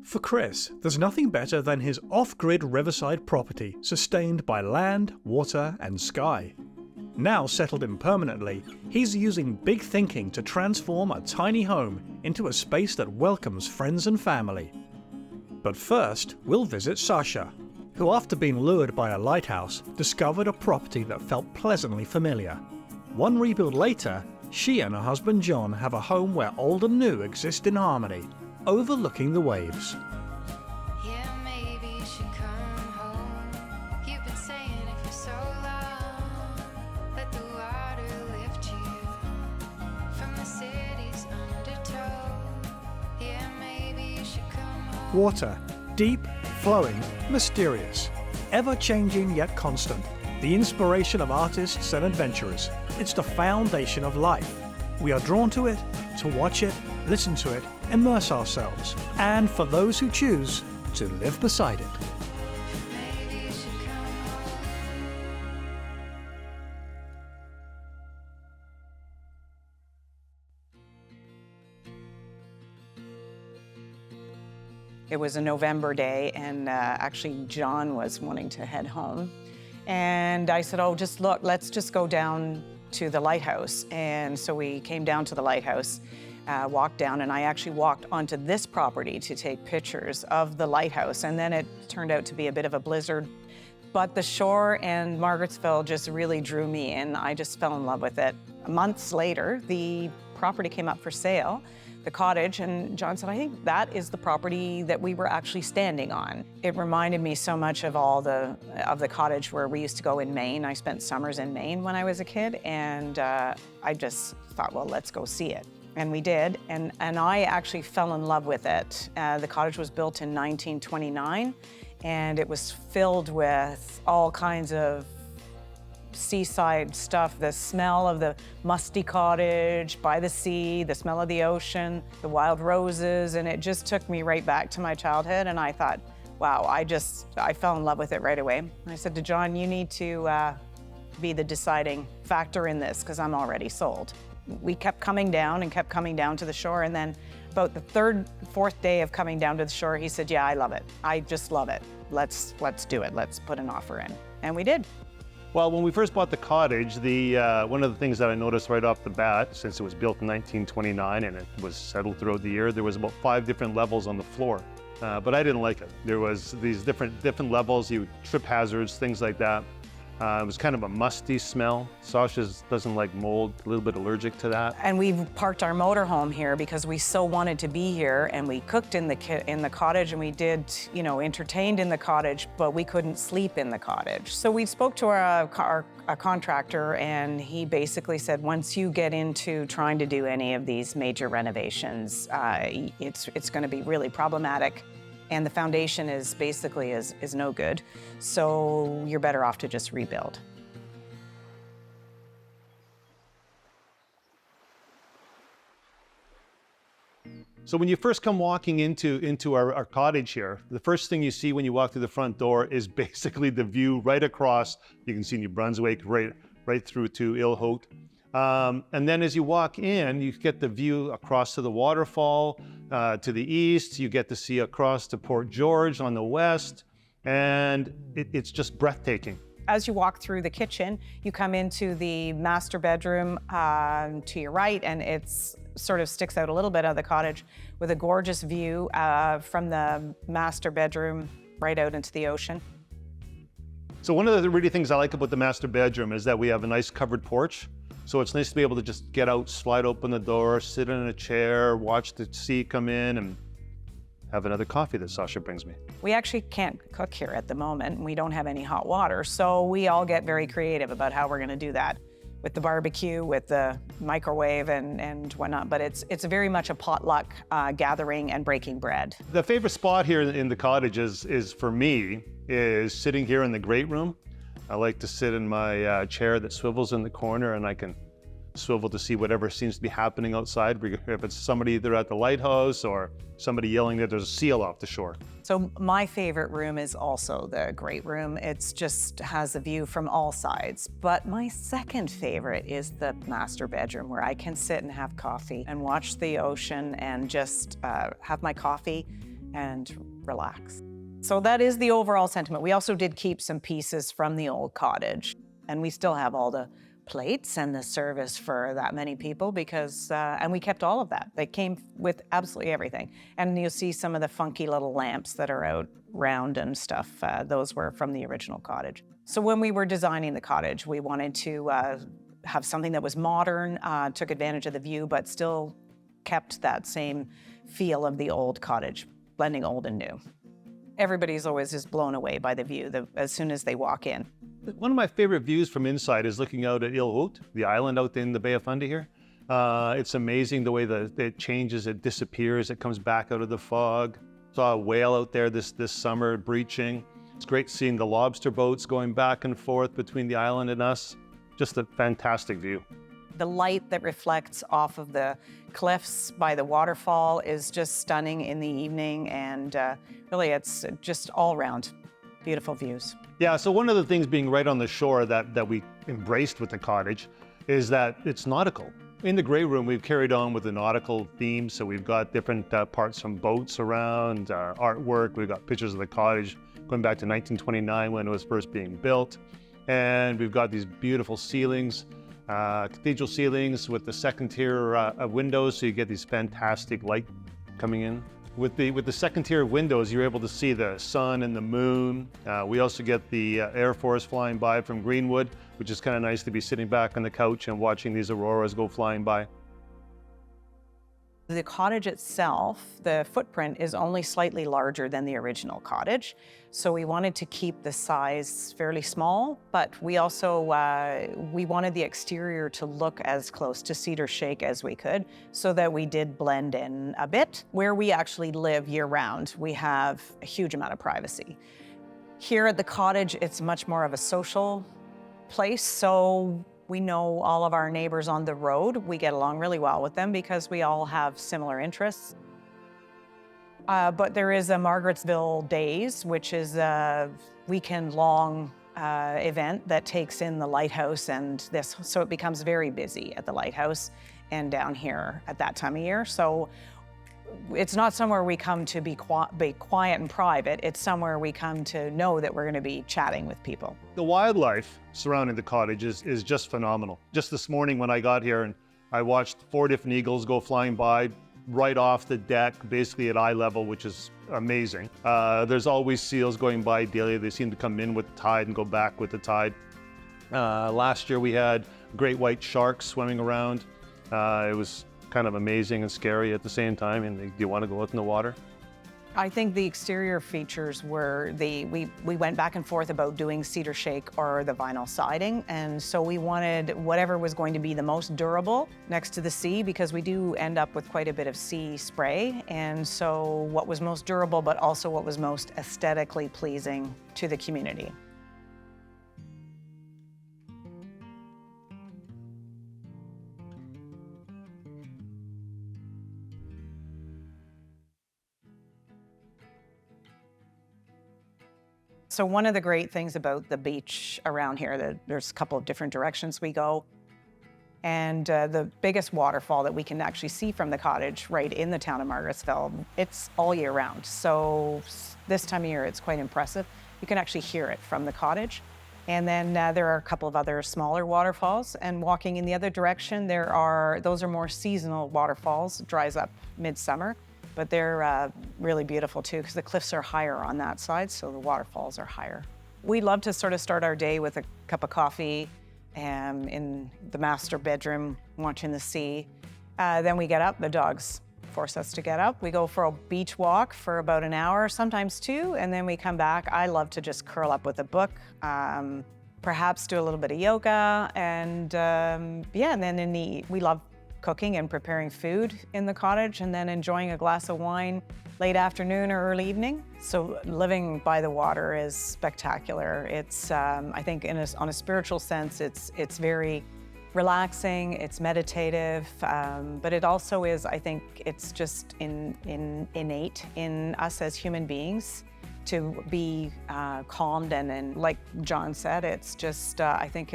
For Chris, there's nothing better than his off-grid riverside property sustained by land, water and sky. Now settled in permanently, he's using big thinking to transform a tiny home into a space that welcomes friends and family. But first, we'll visit Sacha, who after being lured by a lighthouse, discovered a property that felt pleasantly familiar. One rebuild later, she and her husband John have a home where old and new exist in harmony, overlooking the waves. Yeah, maybe you should come home. You've been saying it for so long. Let the water lift you from the city's undertow. Yeah, maybe you should come home. Water, deep, flowing, mysterious, ever-changing yet constant, the inspiration of artists and adventurers. It's the foundation of life. We are drawn to it, to watch it, listen to it, immerse ourselves, and for those who choose, to live beside it. Maybe you should come home. It was a November day, and actually John was wanting to head home. And I said, oh, just look, let's just go down to the lighthouse. And so we came down to the lighthouse, walked down, and I actually walked onto this property to take pictures of the lighthouse. And then it turned out to be a bit of a blizzard. But the shore and Margarettsville just really drew me in. I just fell in love with it. Months later, the property came up for sale, the cottage, and John said, I think that is the property that we were actually standing on. It reminded me so much of the cottage where we used to go in Maine. I spent summers in Maine when I was a kid, and I just thought, well, let's go see it. And we did, and I actually fell in love with it. The cottage was built in 1929, and it was filled with all kinds of seaside stuff, the smell of the musty cottage by the sea, the smell of the ocean, the wild roses, and it just took me right back to my childhood. And I thought, wow, I fell in love with it right away. And I said to John, you need to be the deciding factor in this, because I'm already sold. We kept coming down to the shore, and then about the third, fourth day of coming down to the shore, he said, yeah, I love it. I just love it. Let's do it. Let's put an offer in. And we did. Well, when we first bought the cottage, one of the things that I noticed right off the bat, since it was built in 1929 and it was settled throughout the year, there was about 5 different levels on the floor. But I didn't like it. There was these different levels, trip hazards, things like that. It was kind of a musty smell. Sacha doesn't like mold, a little bit allergic to that. And we parked our motorhome here because we so wanted to be here, and we cooked in the cottage, and we did, entertained in the cottage, but we couldn't sleep in the cottage. So we spoke to our contractor, and he basically said, once you get into trying to do any of these major renovations, it's going to be really problematic. And the foundation is basically is no good. So you're better off to just rebuild. So when you first come walking into our cottage here, the first thing you see when you walk through the front door is basically the view right across. You can see New Brunswick right through to Ilhote. And then as you walk in, you get the view across to the waterfall, to the east. You get to see across to Port George on the west, and it's just breathtaking. As you walk through the kitchen, you come into the master bedroom to your right, and it's sort of sticks out a little bit of the cottage with a gorgeous view from the master bedroom right out into the ocean. So one of the really things I like about the master bedroom is that we have a nice covered porch. So it's nice to be able to just get out, slide open the door, sit in a chair, watch the sea come in, and have another coffee that Sacha brings me. We actually can't cook here at the moment, and we don't have any hot water, so we all get very creative about how we're going to do that with the barbecue, with the microwave and whatnot, but it's very much a potluck gathering and breaking bread. The favorite spot here in the cottage is for me, is sitting here in the great room. I like to sit in my chair that swivels in the corner, and I can swivel to see whatever seems to be happening outside, if it's somebody either at the lighthouse or somebody yelling that there's a seal off the shore. So my favorite room is also the great room. It's just has a view from all sides. But my second favorite is the master bedroom, where I can sit and have coffee and watch the ocean and just have my coffee and relax. So that is the overall sentiment. We also did keep some pieces from the old cottage, and we still have all the plates and the service for that many people because, and we kept all of that. They came with absolutely everything. And you'll see some of the funky little lamps that are out round and stuff. Those were from the original cottage. So when we were designing the cottage, we wanted to have something that was modern, took advantage of the view, but still kept that same feel of the old cottage, blending old and new. Everybody's always just blown away by the view as soon as they walk in. One of my favorite views from inside is looking out at Île Haute, the island out in the Bay of Fundy here. It's amazing the way that it changes, it disappears, it comes back out of the fog. Saw a whale out there this summer breaching. It's great seeing the lobster boats going back and forth between the island and us. Just a fantastic view. The light that reflects off of the cliffs by the waterfall is just stunning in the evening, and really it's just all around beautiful views. Yeah, so one of the things being right on the shore that we embraced with the cottage is that it's nautical. In the Grey Room, we've carried on with the nautical theme, so we've got different parts from boats around, artwork, we've got pictures of the cottage going back to 1929 when it was first being built, and we've got these beautiful ceilings, cathedral ceilings with the second tier of windows, so you get these fantastic light coming in. With the second tier of windows, you're able to see the sun and the moon. We also get the Air Force flying by from Greenwood, which is kind of nice to be sitting back on the couch and watching these auroras go flying by. The cottage itself, the footprint is only slightly larger than the original cottage. So we wanted to keep the size fairly small, but we also, we wanted the exterior to look as close to Cedar Shake as we could so that we did blend in a bit. Where we actually live year round, we have a huge amount of privacy. Here at the cottage, it's much more of a social place, so we know all of our neighbors on the road. We get along really well with them because we all have similar interests. But there is a Margaret'sville Days, which is a weekend-long event that takes in the lighthouse and this, so it becomes very busy at the lighthouse and down here at that time of year. So it's not somewhere we come to be quiet and private. It's somewhere we come to know that we're going to be chatting with people. The wildlife surrounding the cottage is just phenomenal. Just this morning when I got here and I watched 4 different eagles go flying by right off the deck, basically at eye level, which is amazing. There's always seals going by daily. They seem to come in with the tide and go back with the tide. Last year we had great white sharks swimming around. It was kind of amazing and scary at the same time. And do you want to go out in the water? I think the exterior features were we went back and forth about doing Cedar Shake or the vinyl siding, and so we wanted whatever was going to be the most durable next to the sea, because we do end up with quite a bit of sea spray, and so what was most durable but also what was most aesthetically pleasing to the community. So one of the great things about the beach around here, there's a couple of different directions we go. And the biggest waterfall that we can actually see from the cottage right in the town of Margaret'sville, it's all year round. So this time of year, it's quite impressive. You can actually hear it from the cottage. And then there are a couple of other smaller waterfalls. And walking in the other direction, those are more seasonal waterfalls. It dries up midsummer. But they're really beautiful too, because the cliffs are higher on that side, so the waterfalls are higher. We love to sort of start our day with a cup of coffee in the master bedroom, watching the sea. Then we get up, the dogs force us to get up. We go for a beach walk for about an hour, sometimes 2, and then we come back. I love to just curl up with a book, perhaps do a little bit of yoga, and yeah, and then we love cooking and preparing food in the cottage, and then enjoying a glass of wine late afternoon or early evening. So living by the water is spectacular. It's, I think on a spiritual sense, it's very relaxing, it's meditative, but it also is, I think it's just innate in us as human beings to be calmed, and like John said, it's just, I think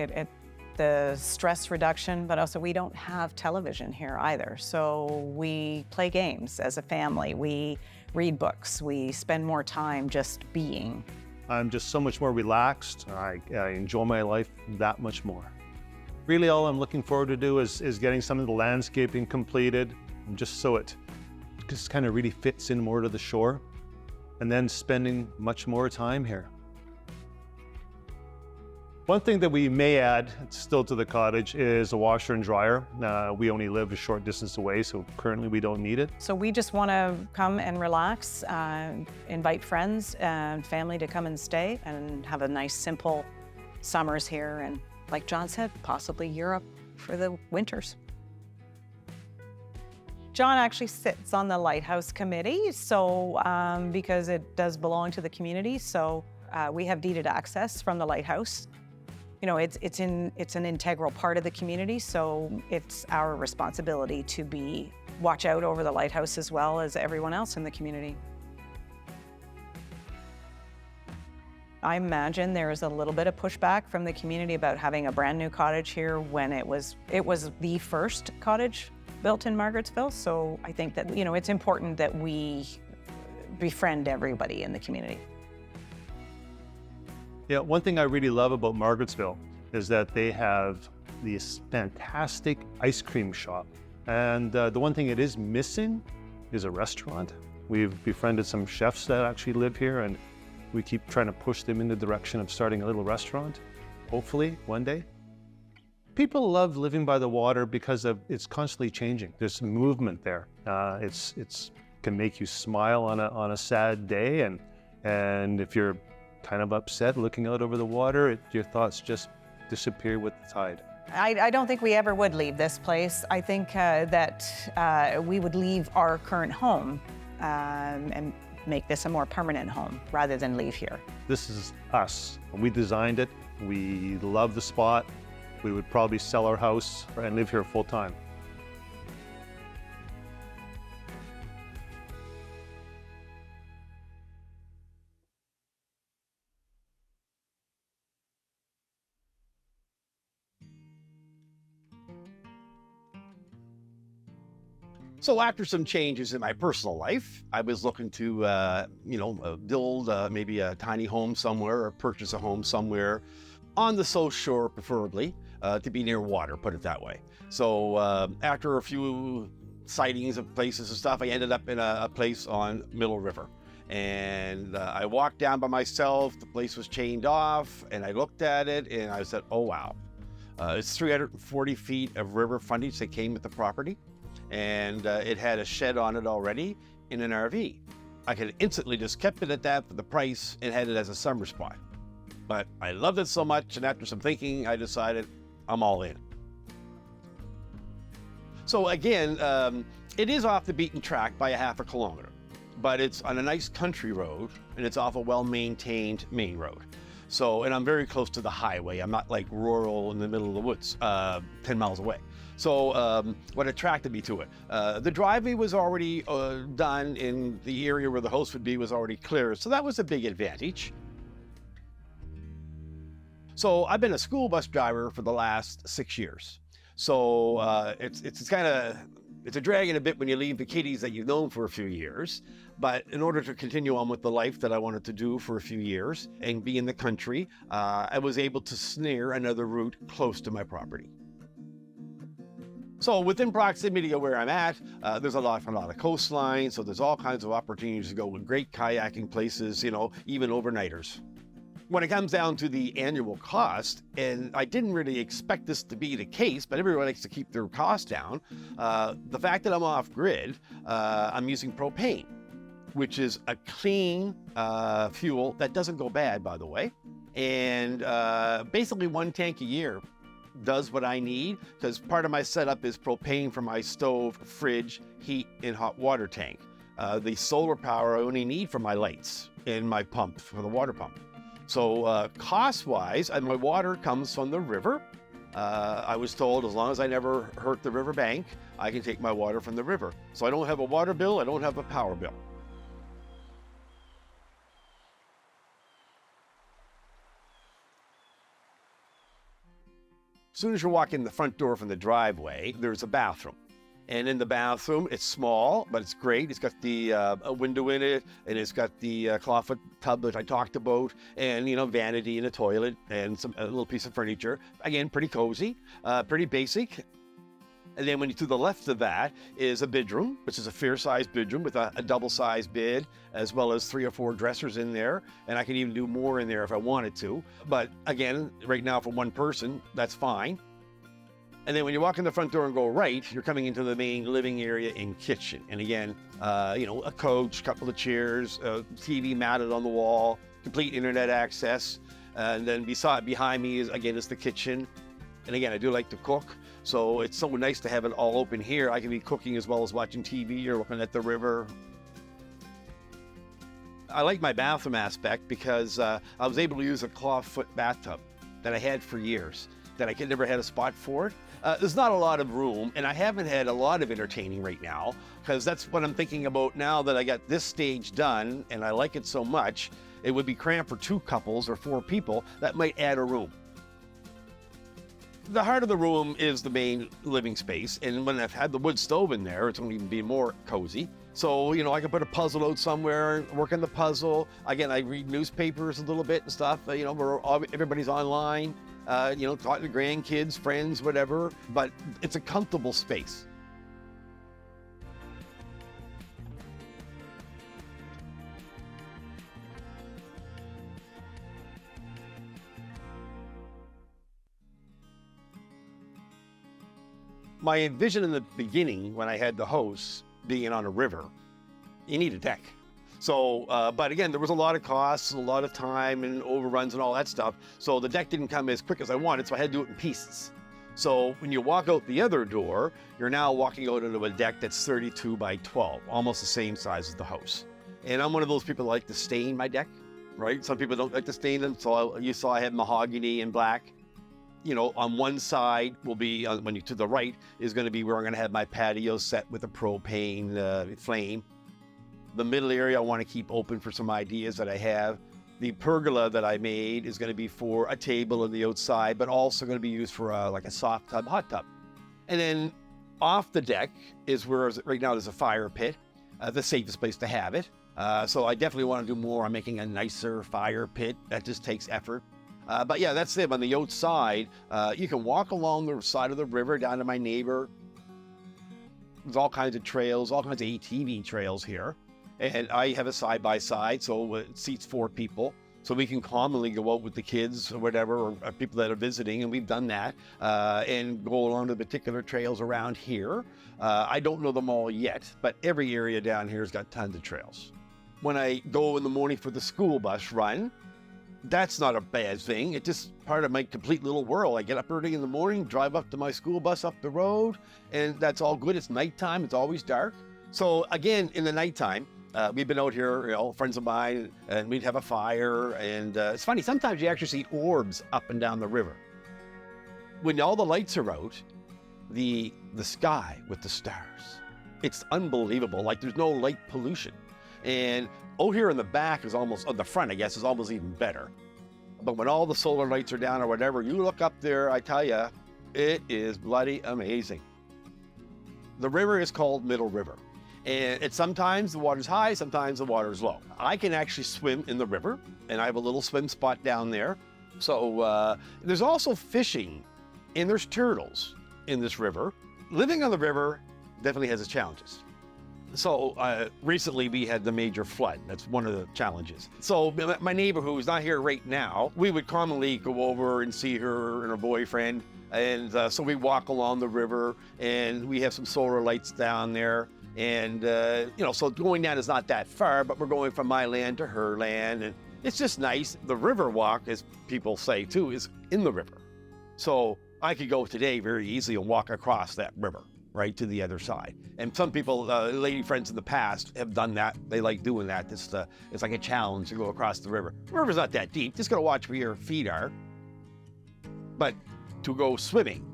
the stress reduction, but also we don't have television here either. So we play games as a family. We read books. We spend more time just being. I'm just so much more relaxed. I enjoy my life that much more. Really, all I'm looking forward to do is getting some of the landscaping completed, just so it just kind of really fits in more to the shore, and then spending much more time here. One thing that we may add still to the cottage is a washer and dryer. We only live a short distance away, so currently we don't need it. So we just want to come and relax, invite friends and family to come and stay and have a nice simple summers here, and like John said, possibly Europe for the winters. John actually sits on the Lighthouse Committee, so because it does belong to the community, so we have deeded access from the Lighthouse. You know, it's an integral part of the community, so it's our responsibility to watch out over the lighthouse as well as everyone else in the community. I imagine there is a little bit of pushback from the community about having a brand new cottage here when it was the first cottage built in Margarettsville. So I think that, you know, it's important that we befriend everybody in the community. Yeah, one thing I really love about Margarettsville is that they have this fantastic ice cream shop. And the one thing it is missing is a restaurant. We've befriended some chefs that actually live here, and we keep trying to push them in the direction of starting a little restaurant, hopefully one day. People love living by the water because it's constantly changing. There's movement there. It's can make you smile on a sad day, and if you're kind of upset looking out over the water, your thoughts just disappear with the tide. I don't think we ever would leave this place. I think that we would leave our current home and make this a more permanent home rather than leave here. This is us. We designed it. We love the spot. We would probably sell our house and live here full time. So after some changes in my personal life, I was looking to, build maybe a tiny home somewhere or purchase a home somewhere on the South Shore, preferably, to be near water, put it that way. So after a few sightings of places and stuff, I ended up in a place on Middle River. And I walked down by myself, the place was chained off, and I looked at it and I said, oh wow. It's 340 feet of river frontage that came with the property. And it had a shed on it already in an RV. I could instantly just kept it at that for the price and had it as a summer spot. But I loved it so much, and after some thinking, I decided I'm all in. So again, it is off the beaten track by a half a kilometer, but it's on a nice country road, and it's off a well-maintained main road. So, and I'm very close to the highway. I'm not like rural in the middle of the woods, 10 miles away. So what attracted me to it? The driveway was already done, in the area where the house would be was already clear. So that was a big advantage. So I've been a school bus driver for the last 6 years. So it's kind of, it's a drag in a bit when you leave the kiddies that you've known for a few years. But in order to continue on with the life that I wanted to do for a few years and be in the country, I was able to snare another route close to my property. So within proximity of where I'm at, there's a lot of coastline, so there's all kinds of opportunities to go with great kayaking places, even overnighters. When it comes down to the annual cost, and I didn't really expect this to be the case, but everyone likes to keep their costs down, the fact that I'm off-grid, I'm using propane, which is a clean fuel that doesn't go bad, by the way, and basically 1 tank a year does what I need, because part of my setup is propane for my stove, fridge, heat, and hot water tank. The solar power I only need for my lights and my pump for the water pump. So cost-wise, my water comes from the river. I was told as long as I never hurt the riverbank, I can take my water from the river. So I don't have a water bill, I don't have a power bill. As soon as you walk in the front door from the driveway, there's a bathroom. And in the bathroom, it's small, but it's great. It's got the a window in it, and it's got the clawfoot tub that I talked about, and vanity and a toilet and a little piece of furniture. Again, pretty cozy, pretty basic. And then to the left of that is a bedroom, which is a fair-sized bedroom with a double-sized bed, as well as 3 or 4 dressers in there. And I can even do more in there if I wanted to. But again, right now for one person, that's fine. And then when you walk in the front door and go right, you're coming into the main living area and kitchen. And again, a couch, couple of chairs, TV mounted on the wall, complete internet access. And then behind me is the kitchen. And again, I do like to cook, so it's so nice to have it all open here. I can be cooking as well as watching TV or looking at the river. I like my bathroom aspect because I was able to use a clawfoot bathtub that I had for years, that I never had a spot for it. There's not a lot of room, and I haven't had a lot of entertaining right now, because that's what I'm thinking about now that I got this stage done, and I like it so much. It would be cramped for 2 couples or 4 people. That might add a room. The heart of the room is the main living space, and when I've had the wood stove in there, it's going to even be more cozy. So, I can put a puzzle out somewhere, work on the puzzle. Again, I read newspapers a little bit and stuff. Everybody's online. Talk to grandkids, friends, whatever, but it's a comfortable space. My vision in the beginning, when I had the house, being on a river, you need a deck. So, but again, there was a lot of costs, a lot of time and overruns and all that stuff. So the deck didn't come as quick as I wanted, so I had to do it in pieces. So when you walk out the other door, you're now walking out into a deck that's 32 by 12, almost the same size as the house. And I'm one of those people that like to stain my deck, right? Some people don't like to stain them. So you saw I had mahogany and black. On one side will be, to the right, is going to be where I'm going to have my patio set with a propane flame. The middle area I want to keep open for some ideas that I have. The pergola that I made is going to be for a table on the outside, but also going to be used for like a soft tub, hot tub. And then off the deck is where right now there's a fire pit, the safest place to have it. So I definitely want to do more on making a nicer fire pit. That just takes effort. But yeah, that's it. On the outside, you can walk along the side of the river down to my neighbor. There's all kinds of trails, all kinds of ATV trails here. And I have a side-by-side, so it seats 4 people. So we can commonly go out with the kids or whatever, or people that are visiting, and we've done that, and go along the particular trails around here. I don't know them all yet, but every area down here has got tons of trails. When I go in the morning for the school bus run, that's not a bad thing. It's just part of my complete little world. I get up early in the morning, drive up to my school bus up the road, and that's all good. It's nighttime. It's always dark. So again, in the nighttime, we've been out here, friends of mine, and we'd have a fire. And it's funny, sometimes you actually see orbs up and down the river. When all the lights are out, the sky with the stars, it's unbelievable. Like there's no light pollution. And out here in the back is almost, on the front, I guess, is almost even better. But when all the solar lights are down or whatever, you look up there, I tell you, it is bloody amazing. The river is called Middle River. And sometimes the water's high, sometimes the water's low. I can actually swim in the river, and I have a little swim spot down there. So there's also fishing, and there's turtles in this river. Living on the river definitely has its challenges. So recently we had the major flood. That's one of the challenges. So my neighbor, who's not here right now, we would commonly go over and see her and her boyfriend. And so we walk along the river, and we have some solar lights down there. And, so going down is not that far, but we're going from my land to her land. And it's just nice. The river walk, as people say too, is in the river. So I could go today very easily and walk across that river, right, to the other side. And some people, lady friends in the past, have done that. They like doing that. It's like a challenge to go across the river. The river's not that deep. Just got to watch where your feet are. But to go swimming,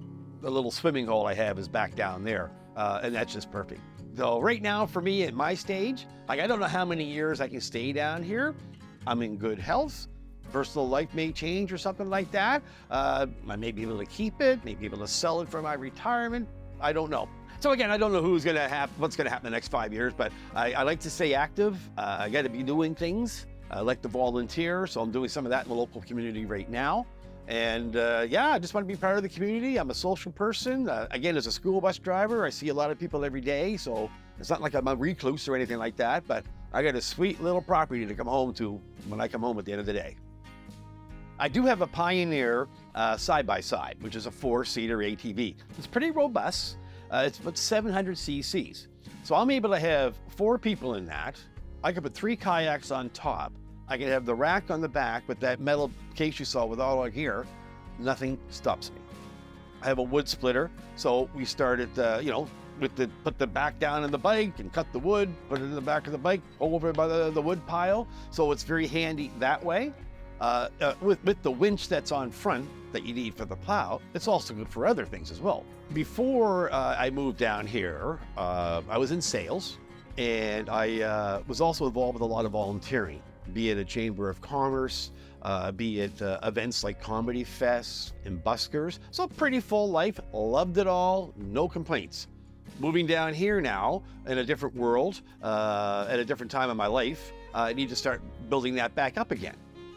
the little swimming hole I have is back down there. And that's just perfect. So right now for me at my stage, I don't know how many years I can stay down here. I'm in good health. Personal life may change or something like that. I may be able to keep it, may be able to sell it for my retirement. I don't know. So again, I don't know what's gonna happen in the next 5 years, but I like to stay active. I got to be doing things. I like to volunteer, so I'm doing some of that in the local community right now. And yeah, I just want to be part of the community. I'm a social person. Again, as a school bus driver, I see a lot of people every day, so it's not like I'm a recluse or anything like that, but I got a sweet little property to come home to when I come home at the end of the day. I do have a Pioneer side-by-side, which is a 4-seater ATV. It's pretty robust. It's about 700 cc's. So I'm able to have 4 people in that. I can put 3 kayaks on top. I can have the rack on the back with that metal case you saw with all our gear. Nothing stops me. I have a wood splitter. So we started, put the back down in the bike and cut the wood, put it in the back of the bike, over by the wood pile. So it's very handy that way. With the winch that's on front that you need for the plow, it's also good for other things as well. Before I moved down here, I was in sales, and I was also involved with a lot of volunteering, be it a Chamber of Commerce, be it events like Comedy Fest and Buskers. So pretty full life, loved it all, no complaints. Moving down here now in a different world, at a different time in my life, I need to start building that back up again.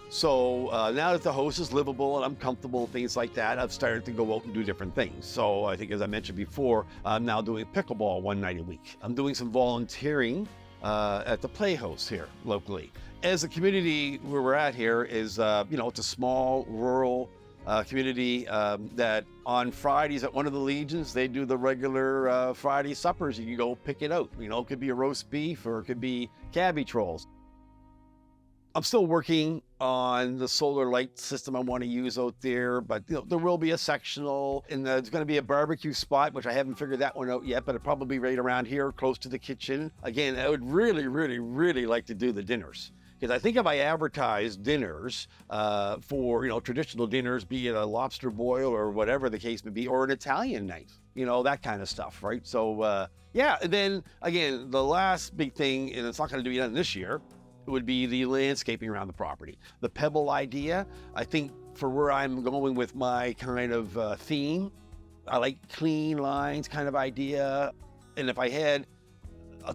So now that the house is livable and I'm comfortable and things like that, I've started to go out and do different things. So I think, as I mentioned before, I'm now doing pickleball 1 night a week. I'm doing some volunteering at the Playhouse here locally. As a community where we're at here is, it's a small rural community that on Fridays at one of the Legions, they do the regular Friday suppers. You can go pick it out. It could be a roast beef or it could be cabbage rolls. I'm still working on the solar light system I want to use out there, but there will be a sectional, and there's going to be a barbecue spot, which I haven't figured that one out yet, but it'll probably be right around here, close to the kitchen. Again, I would really, really, really like to do the dinners. Because I think if I advertise dinners for, traditional dinners, be it a lobster boil or whatever the case may be, or an Italian night, that kind of stuff, right? So, yeah, and then, again, the last big thing, and it's not going to be done this year, would be the landscaping around the property. The pebble idea, I think for where I'm going with my kind of theme, I like clean lines kind of idea. And if I had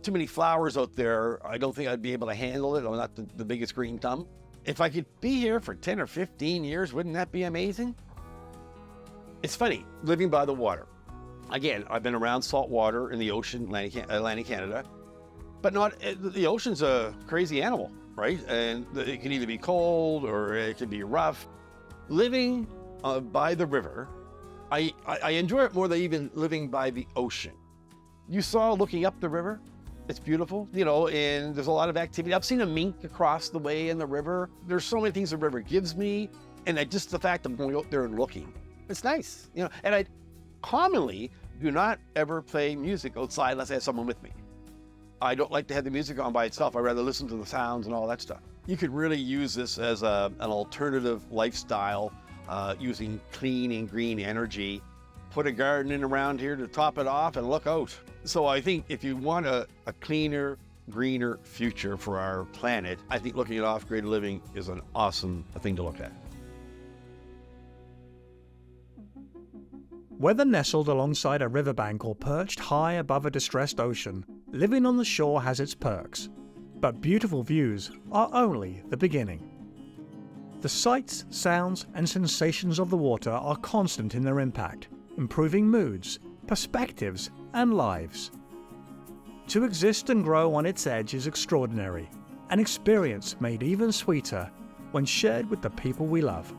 too many flowers out there, I don't think I'd be able to handle it. I'm not the biggest green thumb. If I could be here for 10 or 15 years, wouldn't that be amazing? It's funny, living by the water. Again, I've been around salt water in the ocean, Atlantic Canada, but the ocean's a crazy animal, right? And it can either be cold or it can be rough. Living by the river, I enjoy it more than even living by the ocean. You saw looking up the river, it's beautiful, and there's a lot of activity. I've seen a mink across the way in the river. There's so many things the river gives me, and just the fact of going out there and looking, it's nice, and I commonly do not ever play music outside unless I have someone with me. I don't like to have the music on by itself. I'd rather listen to the sounds and all that stuff. You could really use this as an alternative lifestyle using clean and green energy. Put a garden in around here to top it off and look out. So I think if you want a cleaner, greener future for our planet, I think looking at off-grid living is an awesome thing to look at. Whether nestled alongside a riverbank or perched high above a distressed ocean, living on the shore has its perks. But beautiful views are only the beginning. The sights, sounds, and sensations of the water are constant in their impact, improving moods, perspectives, and lives. To exist and grow on its edge is extraordinary, an experience made even sweeter when shared with the people we love.